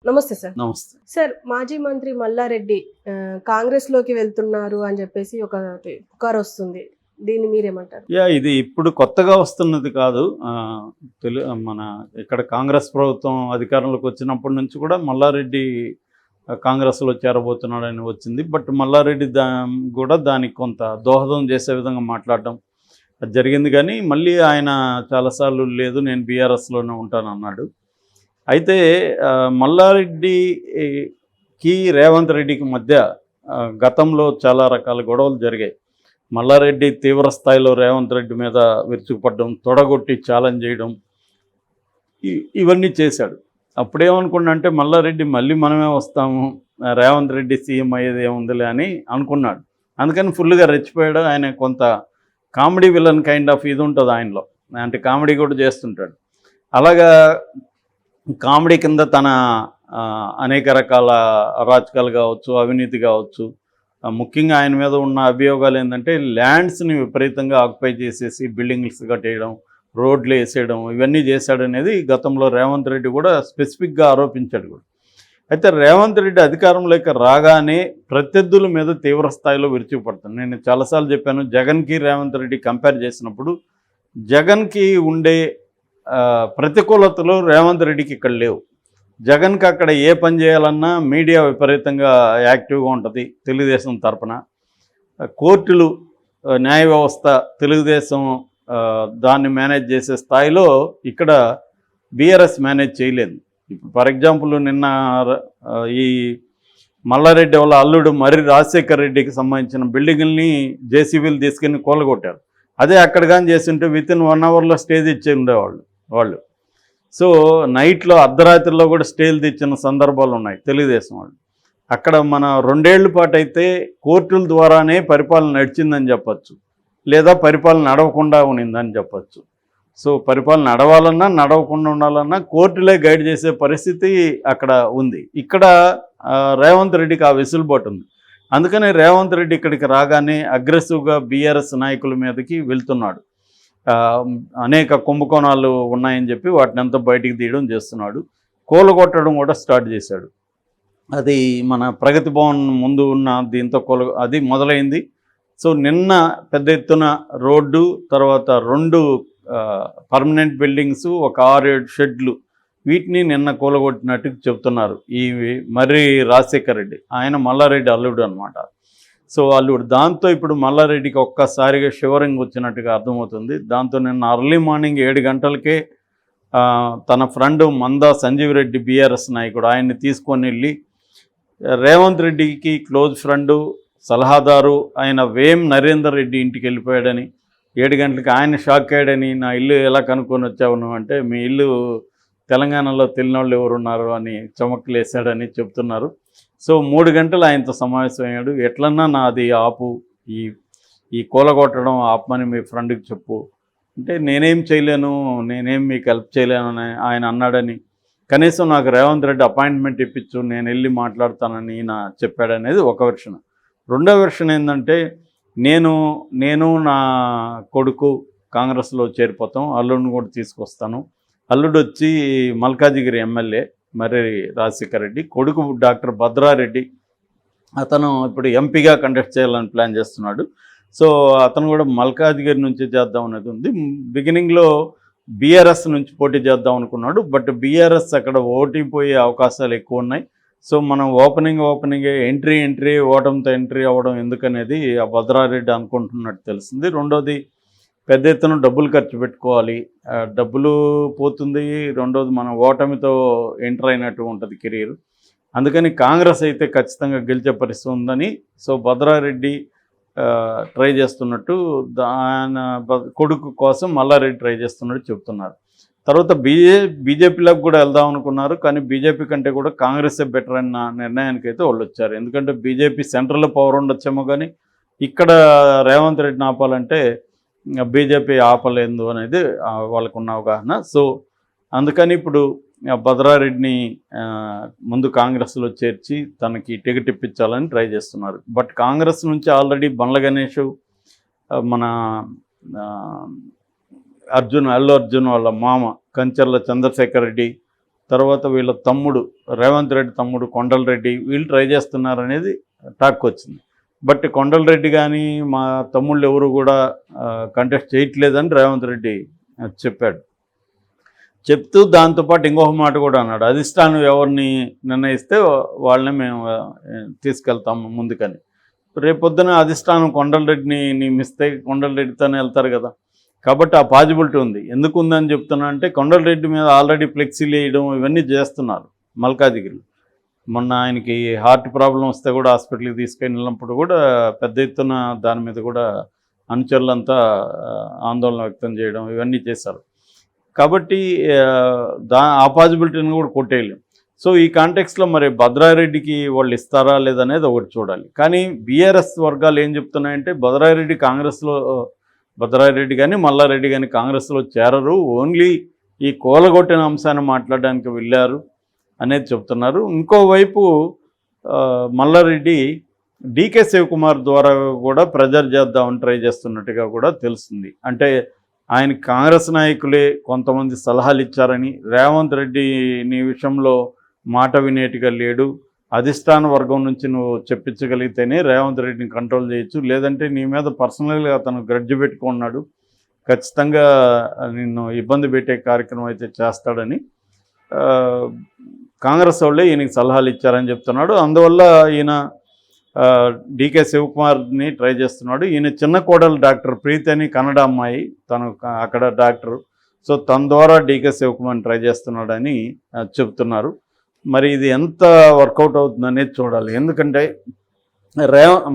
నమస్తే సార్. నమస్తే. సార్, మాజీ మంత్రి మల్లారెడ్డి కాంగ్రెస్‌లోకి వెళ్తున్నారు అని చెప్పేసి ఒక పుకారొస్తుంది. దీన్ని మీరేమంటారు? ఇది ఇప్పుడు కొత్తగా వస్తున్నది కాదు. మన ఇక్కడ కాంగ్రెస్ ప్రభుత్వం అధికారంలోకి వచ్చినప్పటి నుంచి కూడా మల్లారెడ్డి కాంగ్రెస్లో చేరబోతున్నాడని వచ్చింది. బట్ మల్లారెడ్డి కూడా దానికి కొంత దోహదం చేసే విధంగా మాట్లాడడం అది జరిగింది. కానీ మళ్ళీ ఆయన చాలాసార్లు లేదు, నేను బీఆర్ఎస్లోనే ఉంటానన్నాడు. అయితే మల్లారెడ్డికి రేవంత్ రెడ్డికి మధ్య గతంలో చాలా రకాల గొడవలు జరిగాయి. మల్లారెడ్డి తీవ్ర స్థాయిలో రేవంత్ రెడ్డి మీద విరుచుకుపడడం, తొడగొట్టి ఛాలెంజ్ చేయడం, ఇవన్నీ చేశాడు. అప్పుడేమనుకున్నా అంటే మల్లారెడ్డి మళ్ళీ మనమే వస్తాము, రేవంత్ రెడ్డి సీఎం అయ్యేది ఏముందిలే అని అనుకున్నాడు. అందుకని ఫుల్గా రెచ్చిపోయాడు. ఆయన కొంత కామెడీ విలన్ కైండ్ ఆఫ్ ఇది ఉంటుంది ఆయనలో, అంటే కామెడీ కూడా చేస్తుంటాడు. అలాగా కామెడీ కింద తన అనేక రకాల అరాచకాలు కావచ్చు, అవినీతి కావచ్చు, ముఖ్యంగా ఆయన మీద ఉన్న అభియోగాలు ఏంటంటే ల్యాండ్స్ని విపరీతంగా ఆక్యుపై చేసేసి బిల్డింగ్స్ కట్టేయడం, రోడ్లు వేసేయడం, ఇవన్నీ చేశాడనేది గతంలో రేవంత్ రెడ్డి కూడా స్పెసిఫిక్గా ఆరోపించాడు కూడా. అయితే రేవంత్ రెడ్డి అధికారంలోకి రాగానే ప్రత్యర్థుల మీద తీవ్ర స్థాయిలో విరుచుకుపడతాను. నేను చాలాసార్లు చెప్పాను, జగన్కి రేవంత్ రెడ్డి కంపేర్ చేసినప్పుడు జగన్కి ఉండే ప్రతికూలతలు రేవంత్ రెడ్డికి ఇక్కడ లేవు. జగన్కి అక్కడ ఏ పని చేయాలన్నా మీడియా విపరీతంగా యాక్టివ్గా ఉంటుంది తెలుగుదేశం తరపున. కోర్టులు, న్యాయ వ్యవస్థ తెలుగుదేశం దాన్ని మేనేజ్ చేసే స్థాయిలో ఇక్కడ బీఆర్ఎస్ మేనేజ్ చేయలేదు. ఇప్పుడు ఫర్ ఎగ్జాంపుల్ నిన్న ఈ మల్లారెడ్డి వాళ్ళ అల్లుడు మర్రి రాజశేఖర్ రెడ్డికి సంబంధించిన బిల్డింగుల్ని జేసీబీలు తీసుకుని కూలగొట్టారు. అదే అక్కడ కానీ చేస్తుంటే వితిన్ 1 అవర్లో స్టేజ్ ఇచ్చి ఉండేవాళ్ళు వాళ్ళు. సో నైట్లో అర్ధరాత్రిలో కూడా స్టేలు తెచ్చిన సందర్భాలు ఉన్నాయి తెలుగుదేశం వాళ్ళు. అక్కడ మన 2 ఏళ్ల పాటు అయితే కోర్టుల ద్వారానే పరిపాలన నడిచిందని చెప్పచ్చు, లేదా పరిపాలన నడవకుండా ఉన్నిందని చెప్పచ్చు. సో పరిపాలన నడవాలన్నా నడవకుండా ఉండాలన్నా కోర్టులే గైడ్ చేసే పరిస్థితి అక్కడ ఉంది. ఇక్కడ రేవంత్ రెడ్డికి ఆ వెసులుబాటు ఉంది. అందుకని రేవంత్ రెడ్డి ఇక్కడికి రాగానే అగ్రెసివ్గా బీఆర్ఎస్ నాయకుల మీదకి వెళ్తున్నాడు. అనేక కుంభకోణాలు ఉన్నాయని చెప్పి వాటిని అంతా బయటికి తీయడం చేస్తున్నాడు. కూలగొట్టడం కూడా స్టార్ట్ చేశాడు. అది మన ప్రగతి భవన్ ముందు ఉన్న దీంతో అది మొదలైంది. సో నిన్న పెద్ద ఎత్తున రోడ్డు, తర్వాత 2 పర్మనెంట్ బిల్డింగ్స్, ఒక 6-7 షెడ్లు, వీటిని నిన్న కూలగొట్టినట్టు చెప్తున్నారు ఈ మర్రి రాజశేఖర్ రెడ్డి. ఆయన మల్లారెడ్డి అల్లుడు అనమాట. సో అల్లుడు. దాంతో ఇప్పుడు మల్లారెడ్డికి ఒక్కసారిగా షివరింగ్ వచ్చినట్టుగా అర్థమవుతుంది. దాంతో నిన్న అర్లీ మార్నింగ్ 7 గంటలకే తన ఫ్రెండ్ మందా సంజీవ్ రెడ్డి, బీఆర్ఎస్ నాయకుడు, ఆయన్ని తీసుకొని వెళ్ళి రేవంత్ రెడ్డికి క్లోజ్ ఫ్రెండు, సలహాదారు అయిన వేం నరేందర్ రెడ్డి ఇంటికి వెళ్ళిపోయాడని, 7 గంటలకి ఆయన షాక్ అయ్యాడని, నా ఇల్లు ఎలా కనుక్కొని వచ్చావు నువ్వు అంటే, మీ ఇల్లు తెలంగాణలో తెలియనోళ్ళు ఎవరున్నారు అని చమక్కులేసాడని చెప్తున్నారు. సో 3 గంటలు ఆయనతో సమావేశం అయ్యాడు. ఎట్లన్నా నాది ఆపు, ఈ కూలగొట్టడం ఆపమని మీ ఫ్రెండ్కి చెప్పు అంటే, నేనేం చేయలేను, నేనేం మీకు హెల్ప్ చేయలేనని ఆయన అన్నాడని, కనీసం నాకు రేవంత్ రెడ్డి అపాయింట్మెంట్ ఇప్పించు, నేను వెళ్ళి మాట్లాడతానని ఈయన చెప్పాడనేది ఒక వెర్షన్. రెండో వెర్షన్ ఏంటంటే, నేను నా కొడుకు కాంగ్రెస్లో చేరిపోతాం, అల్లుడిని కూడా తీసుకొస్తాను. అల్లుడు వచ్చి మల్కాజిగిరి ఎమ్మెల్యే మర్రి రాజశేఖర్ రెడ్డి, కొడుకు డాక్టర్ భద్రారెడ్డి, అతను ఇప్పుడు ఎంపీగా కంటెస్ట్ చేయాలని ప్లాన్ చేస్తున్నాడు. సో అతను కూడా మల్కాజిగిరి నుంచి చేద్దాం అనేది ఉంది. బిగినింగ్లో బీఆర్ఎస్ నుంచి పోటీ చేద్దాం అనుకున్నాడు. బట్ బీఆర్ఎస్ అక్కడ ఓటిపోయే అవకాశాలు ఎక్కువ ఉన్నాయి. సో మనం ఓపెనింగ్ ఎంట్రీ ఓటంతో ఎంట్రీ అవ్వడం ఎందుకనేది ఆ భద్రారెడ్డి అనుకుంటున్నట్టు తెలిసింది. రెండోది, పెద్ద ఎత్తున డబ్బులు ఖర్చు పెట్టుకోవాలి, డబ్బులు పోతుంది. రెండోది, మనం ఓటమితో ఎంటర్ అయినట్టు ఉంటుంది కెరీర్. అందుకని కాంగ్రెస్ అయితే ఖచ్చితంగా గెలిచే పరిస్థితి ఉందని సో భద్రారెడ్డి ట్రై చేస్తున్నట్టు, దాని కొడుకు కోసం మల్లారెడ్డి ట్రై చేస్తున్నట్టు చెప్తున్నారు. తర్వాత బీజేపీలోకి కూడా వెళ్దాం అనుకున్నారు. కానీ బీజేపీ కంటే కూడా కాంగ్రెసే బెటర్ అన్న నిర్ణయానికి అయితే వాళ్ళు వచ్చారు. ఎందుకంటే బీజేపీ సెంట్రల్లో పవర్ ఉండొచ్చేమో, కానీ ఇక్కడ రేవంత్ రెడ్డిని ఆపాలంటే బీజేపీ ఆపలేదు అనేది వాళ్ళకున్న అవగాహన. సో అందుకని ఇప్పుడు భద్రారెడ్డిని ముందు కాంగ్రెస్లో చేర్చి తనకి టికెట్ ఇప్పించాలని ట్రై చేస్తున్నారు. బట్ కాంగ్రెస్ నుంచి ఆల్రెడీ బండ్ల గణేష్, మన అల్లు అర్జున్ వాళ్ళ మామ కంచర్ల చంద్రశేఖర్ రెడ్డి, తర్వాత వీళ్ళ తమ్ముడు రేవంత్ రెడ్డి తమ్ముడు కొండలరెడ్డి వీళ్ళు ట్రై చేస్తున్నారు అనేది టాక్ వచ్చింది. బట్ కొండలరెడ్డి కానీ మా తమ్ముళ్ళు ఎవరు కూడా కంటెస్ట్ చేయట్లేదని రేవంత్ రెడ్డి చెప్పాడు. చెప్తూ దాంతోపాటు ఇంకొక మాట కూడా అన్నాడు, అధిష్టానం ఎవరిని నిర్ణయిస్తే వాళ్ళని మేము తీసుకెళ్తాము ముందుకని. రేపొద్దున అధిష్టానం కొండలరెడ్డిని నియమిస్తే కొండలరెడ్డితోనే వెళ్తారు కదా. కాబట్టి ఆ పాజిబిలిటీ ఉంది. ఎందుకు ఉందని చెప్తున్నా అంటే కొండలరెడ్డి మీద ఆల్రెడీ ఫ్లెక్సీలు వేయడం ఇవన్నీ చేస్తున్నారు మల్కాజిగిరిలో. మొన్న ఆయనకి హార్ట్ ప్రాబ్లం వస్తే కూడా హాస్పిటల్కి తీసుకొని వెళ్ళినప్పుడు కూడా పెద్ద ఎత్తున దాని మీద కూడా అనుచరులంతా ఆందోళన వ్యక్తం చేయడం ఇవన్నీ చేశారు. కాబట్టి ఆ పాజిబిలిటీని కూడా కొట్టేయలేం. సో ఈ కాంటెక్స్లో మరి భద్రారెడ్డికి వాళ్ళు ఇస్తారా లేదనేది ఒకటి చూడాలి. కానీ బీఆర్ఎస్ వర్గాలు ఏం చెప్తున్నాయంటే భద్రారెడ్డి కానీ మల్లారెడ్డి కానీ కాంగ్రెస్లో చేరరు, ఓన్లీ ఈ కూలగొట్టిన అంశాన్ని మాట్లాడడానికి వెళ్ళారు అనేది చెప్తున్నారు. ఇంకోవైపు మల్లారెడ్డి డీకే శివకుమార్ ద్వారా కూడా ప్రెజర్ చేద్దామని ట్రై చేస్తున్నట్టుగా కూడా తెలుస్తుంది. అంటే ఆయన కాంగ్రెస్ నాయకులే కొంతమంది సలహాలు ఇచ్చారని, రేవంత్ రెడ్డి నీ విషయంలో మాట వినేట్టుగా లేడు, అధిష్టాన వర్గం నుంచి నువ్వు చెప్పించగలిగితేనే రేవంత్ రెడ్డిని కంట్రోల్ చేయొచ్చు, లేదంటే నీ మీద పర్సనల్గా అతను గ్రడ్జ్ పెట్టుకున్నాడు, ఖచ్చితంగా నిన్ను ఇబ్బంది పెట్టే కార్యక్రమం అయితే చేస్తాడని కాంగ్రెస్ వాళ్ళే ఈయనకి సలహాలు ఇచ్చారని చెప్తున్నాడు. అందువల్ల ఈయన డీకే శివకుమార్ని ట్రై చేస్తున్నాడు. ఈయన చిన్న కోడలు డాక్టర్ ప్రీతి అని కన్నడ అమ్మాయి, తను అక్కడ డాక్టరు. సో తన ద్వారా డీకే శివకుమార్ని ట్రై చేస్తున్నాడని చెప్తున్నారు. మరి ఇది ఎంత వర్కౌట్ అవుతుందనేది చూడాలి. ఎందుకంటే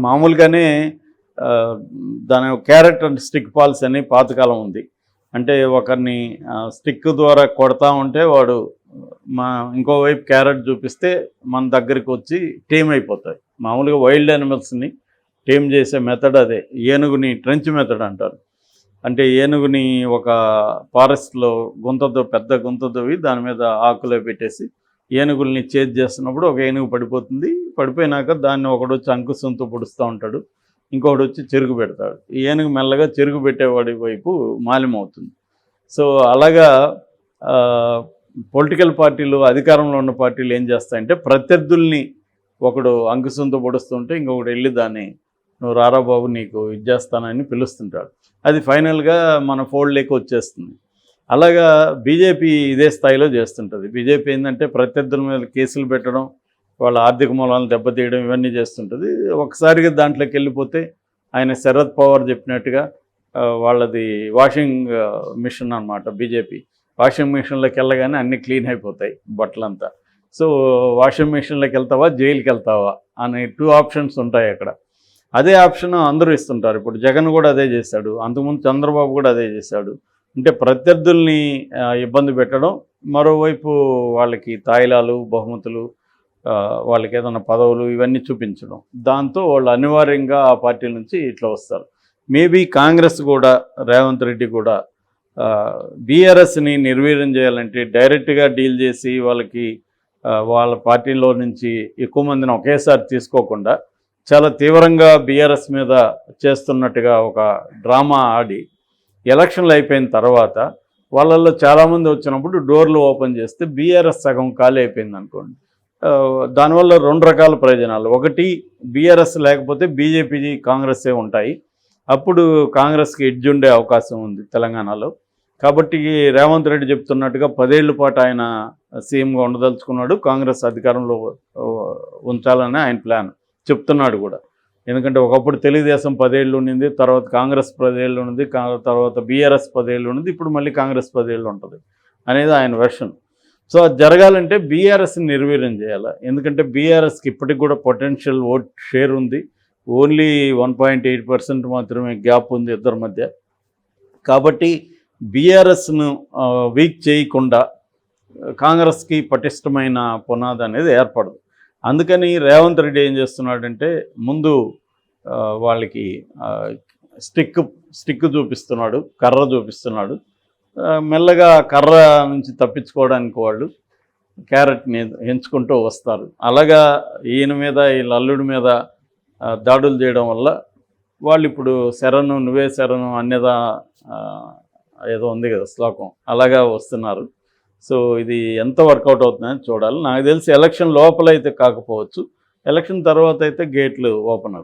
మామూలుగానే దాని క్యారెట్ అండ్ స్టిక్ పాలసీ అని పాతకాలం ఉంది. అంటే ఒకరిని స్టిక్ ద్వారా కొడతా ఉంటే వాడు ఇంకోవైపు క్యారెట్ చూపిస్తే మన దగ్గరికి వచ్చి టేమ్ అయిపోతాయి. మామూలుగా వైల్డ్ యానిమల్స్ని టేమ్ చేసే మెథడ్ అదే. ఏనుగుని ట్రెంచ్ మెథడ్ అంటారు. అంటే ఏనుగుని ఒక ఫారెస్ట్లో పెద్ద గుంతదోవి దాని మీద ఆకులో పెట్టేసి ఏనుగుల్ని చేజ్ చేస్తున్నప్పుడు ఒక ఏనుగు పడిపోతుంది. పడిపోయినాక దాన్ని ఒకడు వచ్చి అంకుశంతో పొడుస్తూ ఉంటాడు, ఇంకొకటి వచ్చి చెరుకు పెడతాడు. ఈ ఏనుగు మెల్లగా చెరుకు పెట్టేవాడి వైపు మాలిమవుతుంది. సో అలాగా పొలిటికల్ పార్టీలు, అధికారంలో ఉన్న పార్టీలు ఏం చేస్తాయంటే ప్రత్యర్థుల్ని ఒకడు అంకుశంతో పొడుస్తుంటే ఇంకొకటి వెళ్ళి దాన్ని నువ్వు రారా బాబు నీకు ఇది చేస్తానని పిలుస్తుంటాడు. అది ఫైనల్గా మన ఫోల్డ్లోకి వచ్చేస్తుంది. అలాగా బీజేపీ ఇదే స్థాయిలో చేస్తుంటుంది. బీజేపీ ఏంటంటే ప్రత్యర్థుల మీద కేసులు పెట్టడం, వాళ్ళ ఆర్థిక మూలాలను దెబ్బతీయడం ఇవన్నీ చేస్తుంటుంది. ఒకసారిగా దాంట్లోకి వెళ్ళిపోతే ఆయన శరద్ పవార్ చెప్పినట్టుగా వాళ్ళది వాషింగ్ మిషన్ అన్నమాట. బీజేపీ వాషింగ్ మిషన్లోకి వెళ్ళగానే అన్నీ క్లీన్ అయిపోతాయి బట్టలంతా. సో వాషింగ్ మిషన్లోకి వెళ్తావా జైలుకి వెళ్తావా అనే 2 ఆప్షన్స్ ఉంటాయి అక్కడ. అదే ఆప్షన్ అందరూ ఇస్తుంటారు. ఇప్పుడు జగన్ కూడా అదే చేశాడు, అంతకుముందు చంద్రబాబు కూడా అదే చేశాడు. అంటే ప్రత్యర్థుల్ని ఇబ్బంది పెట్టడం, మరోవైపు వాళ్ళకి తాయిలాలు, బహుమతులు, వాళ్ళకి ఏదైనా పదవులు ఇవన్నీ చూపించడం. దాంతో వాళ్ళు అనివార్యంగా ఆ పార్టీల నుంచి ఇట్లా వస్తారు. మేబీ కాంగ్రెస్ కూడా, రేవంత్ రెడ్డి కూడా బీఆర్ఎస్ని నిర్వీర్యం చేయాలంటే డైరెక్ట్గా డీల్ చేసి వాళ్ళకి వాళ్ళ పార్టీలో నుంచి ఎక్కువ మందిని ఒకేసారి తీసుకోకుండా చాలా తీవ్రంగా బీఆర్ఎస్ మీద చేస్తున్నట్టుగా ఒక డ్రామా ఆడి ఎలక్షన్లు అయిపోయిన తర్వాత వాళ్ళల్లో చాలామంది వచ్చినప్పుడు డోర్లు ఓపెన్ చేస్తే బీఆర్ఎస్ సగం ఖాళీ అయిపోయింది అనుకోండి. దానివల్ల 2 రకాల ప్రయోజనాలు. ఒకటి, బీఆర్ఎస్ లేకపోతే బీజేపీ కాంగ్రెస్సే ఉంటాయి. అప్పుడు కాంగ్రెస్కి ఎడ్జ్ ఉండే అవకాశం ఉంది తెలంగాణలో. కాబట్టి రేవంత్ రెడ్డి చెప్తున్నట్టుగా 10 ఏళ్ల పాటు ఆయన సీఎంగా ఉండదలుచుకున్నాడు, కాంగ్రెస్ అధికారంలో ఉంచాలని ఆయన ప్లాన్ చెప్తున్నాడు కూడా. ఎందుకంటే ఒకప్పుడు తెలుగుదేశం 10 ఏళ్ళు ఉండింది, తర్వాత కాంగ్రెస్ 10 ఏళ్ళు ఉంది, తర్వాత బీఆర్ఎస్ 10 ఏళ్ళు ఉంది, ఇప్పుడు మళ్ళీ కాంగ్రెస్ 10 ఏళ్ళు ఉంటుంది అనేది ఆయన వెర్షన్. సో అది జరగాలంటే బీఆర్ఎస్ని నిర్వీర్యం చేయాలి. ఎందుకంటే బీఆర్ఎస్కి ఇప్పటికి కూడా పొటెన్షియల్ ఓట్ షేర్ ఉంది. ఓన్లీ 1.8% మాత్రమే గ్యాప్ ఉంది ఇద్దరి మధ్య. కాబట్టి బీఆర్ఎస్ను వీక్ చేయకుండా కాంగ్రెస్కి పటిష్టమైన పునాది అనేది ఏర్పడదు. అందుకని రేవంత్ రెడ్డి ఏం చేస్తున్నాడంటే ముందు వాళ్ళకి స్టిక్ చూపిస్తున్నాడు, కర్ర చూపిస్తున్నాడు. మెల్లగా కర్ర నుంచి తప్పించుకోవడానికి వాళ్ళు క్యారెట్ని ఎంచుకుంటూ వస్తారు. అలాగా ఈయన మీద, వీళ్ళ అల్లుడి మీద దాడులు చేయడం వల్ల వాళ్ళు ఇప్పుడు శరణు నువ్వే శరణు అన్యదా ఏదో ఉంది కదా శ్లోకం, అలాగా వస్తున్నారు. సో ఇది ఎంత వర్కౌట్ అవుతుందని చూడాలి. నాకు తెలిసి ఎలక్షన్ లోపల అయితే కాకపోవచ్చు, ఎలక్షన్ తర్వాత అయితే గేట్లు ఓపెన్ అవుతాయి.